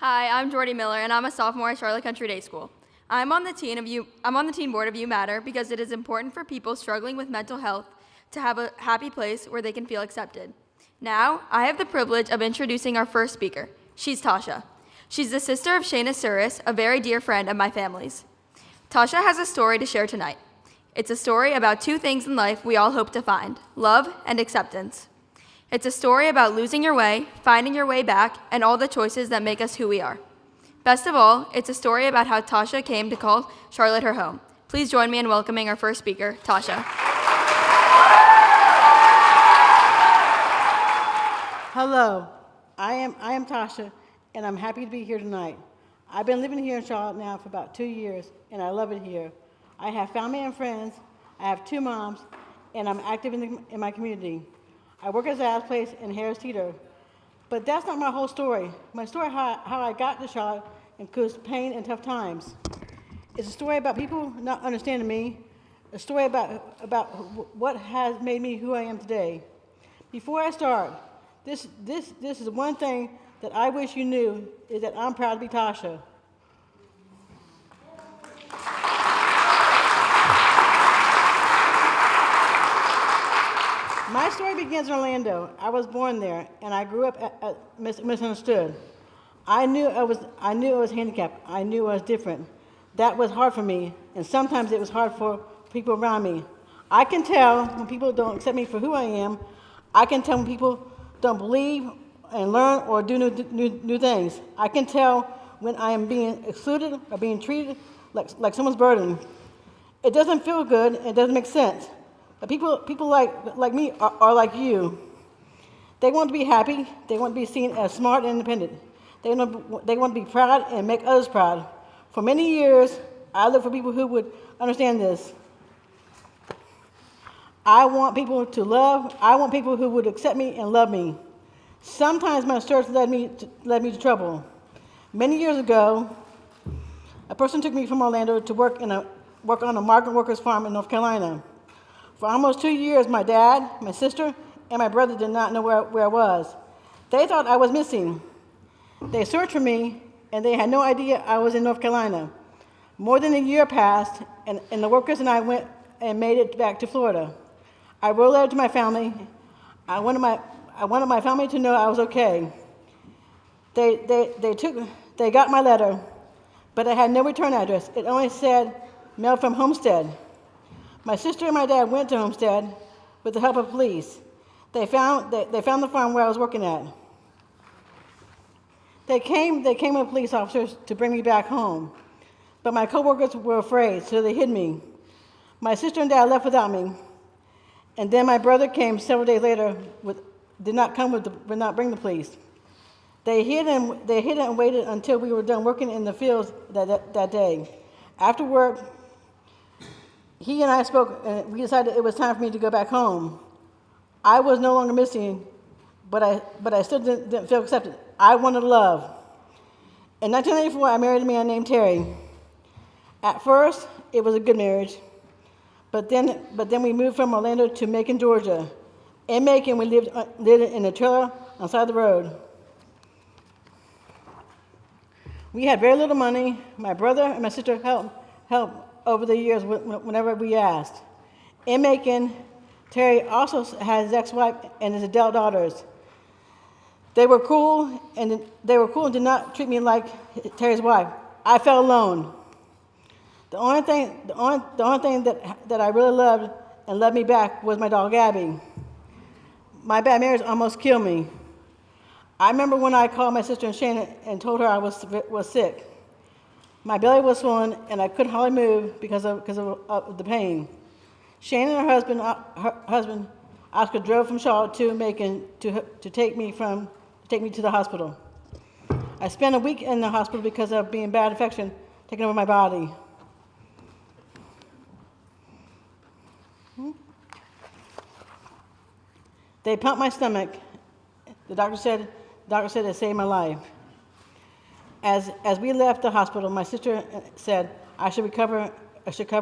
Hi, I'm Jordy Miller, and I'm a sophomore at Charlotte Country Day School. I'm on the team board of UMatter because it is important for people struggling with mental health to have a happy place where they can feel accepted. Now, I have the privilege of introducing our first speaker. She's Tasha. She's the sister of Shayna Suris, a very dear friend of my family's. Tasha has a story to share tonight. It's a story about two things in life we all hope to find: love and acceptance. It's a story about losing your way, finding your way back, and all the choices that make us who we are. Best of all, it's a story about how Tasha came to call Charlotte her home. Please join me in welcoming our first speaker, Tasha. Hello, I am Tasha, and I'm happy to be here tonight. I've been living here in Charlotte now for about 2 years, and I love it here. I have family and friends, I have 2 moms, and I'm active in my community. I work at Zad's Place in Harris Teeter. But that's not my whole story. My story how I got to Charlotte includes pain and tough times. It's a story about people not understanding me, a story about what has made me who I am today. Before I start, this is one thing that I wish you knew, is that I'm proud to be Tasha. My story begins in Orlando. I was born there, and I grew up misunderstood. I knew I was handicapped. I knew I was different. That was hard for me, and sometimes it was hard for people around me. I can tell when people don't accept me for who I am. I can tell when people don't believe and learn or do new things. I can tell when I am being excluded or being treated like someone's burden. It doesn't feel good. It doesn't make sense. But people like me are like you. They want to be happy. They want to be seen as smart and independent. They want to be proud and make others proud. For many years, I looked for people who would understand this. I want people to love. I want people who would accept me and love me. Sometimes my search led me to trouble. Many years ago, a person took me from Orlando to work on a migrant workers farm in North Carolina. For almost 2 years, my dad, my sister, and my brother did not know where I was. They thought I was missing. They searched for me, and they had no idea I was in North Carolina. More than a year passed, and the workers and I went and made it back to Florida. I wrote a letter to my family. I wanted my family to know I was okay. They got my letter, but it had no return address. It only said, mail from Homestead. My sister and my dad went to Homestead with the help of police. They found the farm where I was working at. They came with police officers to bring me back home. But my coworkers were afraid, so they hid me. My sister and dad left without me. And then my brother came several days later, did not bring the police. They hid and waited until we were done working in the fields that day. After work, he and I spoke, and we decided it was time for me to go back home. I was no longer missing, but I still didn't feel accepted. I wanted love. In 1994, I married a man named Terry. At first, it was a good marriage, but then we moved from Orlando to Macon, Georgia. In Macon, we lived in a trailer on the side of the road. We had very little money. My brother and my sister helped over the years whenever we asked. In Macon, Terry also has his ex-wife and his adult daughters. They were cool and did not treat me like Terry's wife. I felt alone. The only thing that I really loved and loved me back was my dog Abby. My bad marriage almost killed me. I remember when I called my sister and Shannon and told her I was sick. My belly was swollen, and I couldn't hardly move because of the pain. Shannon and her husband, Oscar, drove from Charlotte to Macon to take me to the hospital. I spent a week in the hospital because of being bad infection taking over my body. They pumped my stomach. The doctor said it saved my life. As we left the hospital, my sister said I should recover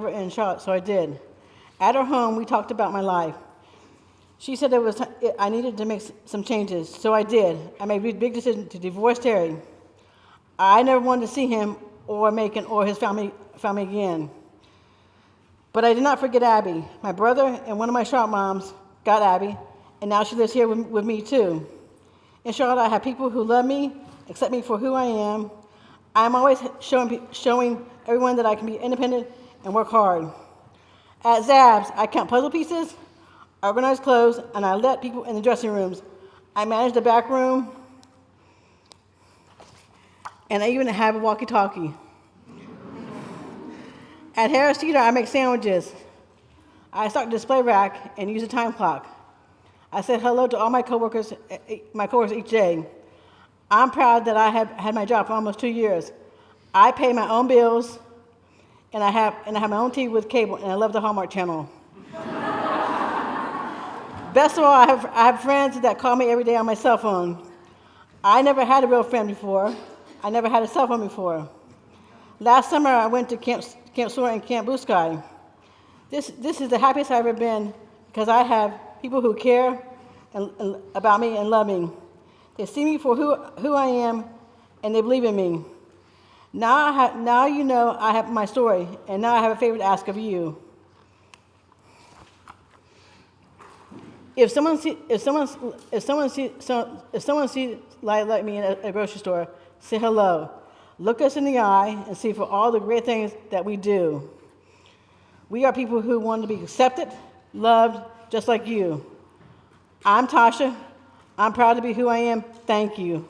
in Charlotte, so I did. At her home, we talked about my life. She said I needed to make some changes, so I did. I made a big decision to divorce Terry. I never wanted to see him or Macon or his family again. But I did not forget Abby. My brother and one of my Charlotte moms got Abby, and now she lives here with me too. In Charlotte, I have people who love me, accept me for who I am. I'm always showing everyone that I can be independent and work hard. At Zab's, I count puzzle pieces, organize clothes, and I let people in the dressing rooms. I manage the back room, and I even have a walkie-talkie. At Harris Teeter, I make sandwiches. I stock the display rack and use a time clock. I say hello to all my coworkers each day. I'm proud that I have had my job for almost 2 years. I pay my own bills, and I have my own TV with cable, and I love the Hallmark Channel. Best of all, I have friends that call me every day on my cell phone. I never had a real friend before. I never had a cell phone before. Last summer, I went to Camp Sora and Camp Blue Sky. This is the happiest I've ever been because I have people who care about me and love me. They see me for who I am, and they believe in me. Now you know I have my story, and now I have a favor to ask of you. If someone sees like me in a grocery store, say hello. Look us in the eye and see for all the great things that we do. We are people who want to be accepted, loved, just like you. I'm Tasha. I'm proud to be who I am. Thank you.